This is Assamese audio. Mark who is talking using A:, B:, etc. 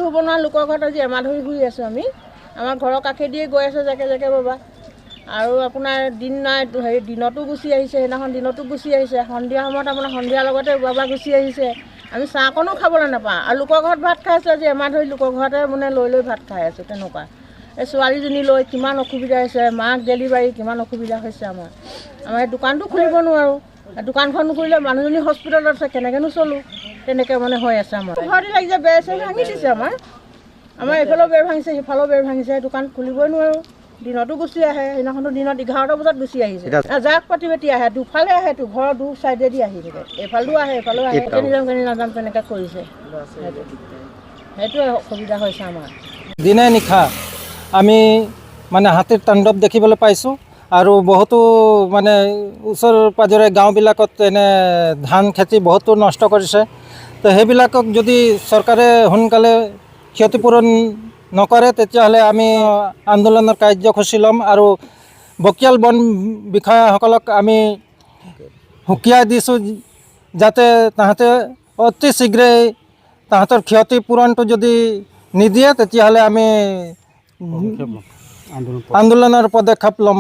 A: শুব নোৱাৰা লোকৰ ঘৰত আজি এমাহ ধৰি শুই আছোঁ আমি। আমাৰ ঘৰৰ কাষেদিয়ে গৈ আছে জাকে জাকে বাবা। আৰু আপোনাৰ দিন নাই, হেৰি দিনতো গুচি আহিছে, সেইদিনাখন দিনতো গুচি আহিছে, সন্ধিয়া সময়ত আপোনাৰ সন্ধিয়াৰ লগতে বাবা গুচি আহিছে। আমি চাহকণো খাবলৈ নাপাওঁ আৰু লোকৰ ঘৰত ভাত খাই আছোঁ আজি এমাহ ধৰি লোকৰ ঘৰতে মানে লৈ ভাত খাই আছোঁ তেনেকুৱা। এই ছোৱালীজনী লৈ কিমান অসুবিধা হৈছে, মাক ডেলিভাৰী কিমান অসুবিধা হৈছে আমাৰ এই দোকানটো খুলিব নোৱাৰোঁ। দোকানখন নুখুলিলে মানুহজনী হস্পিটেলত আছে, কেনেকৈনো চলোঁ, তেনেকৈ মানে হৈ আছে আমাৰ। ঘৰতে লাগিছে বেৰ চেৰ ভাঙি দিছে আমাৰ এইফালেও বেৰ ভাঙিছে, সিফালেও বেৰ ভাঙিছে, দোকান খুলিবই নোৱাৰোঁ। দিনতো গুচি আহে, সেইদিনাখনো দিনত 11টা বজাত গুচি আহিছে। জাক পাতি পাতি আহে, দুফালে আহে, ঘৰৰ দূৰ চাইডেদি আহি থাকে, এইফালেও আহে এইফালেও আহে, কেনি নাজানো তেনেকৈ কৰিছে। সেইটোৱে অসুবিধা হৈছে আমাৰ।
B: দিনে নিশা আমি মানে হাতীৰ তাণ্ডৱ দেখিবলৈ পাইছোঁ আৰু বহুতো মানে ওচৰ পাজৰে গাঁওবিলাকত এনে ধান খেতি বহুতো নষ্ট কৰিছে। তো সেইবিলাকক যদি চৰকাৰে সোনকালে ক্ষতিপূৰণ নকৰে তেতিয়াহ'লে আমি আন্দোলনৰ কাৰ্যসূচী ল'ম আৰু বকিয়াল বন বিষয়াসকলক আমি সকীয়াই দিছোঁ যাতে তাহাঁতে অতি শীঘ্ৰেই তাহাঁতৰ ক্ষতিপূৰণটো যদি নিদিয়ে তেতিয়াহ'লে আমি আন্দোলনৰ পদক্ষেপ ল'ম।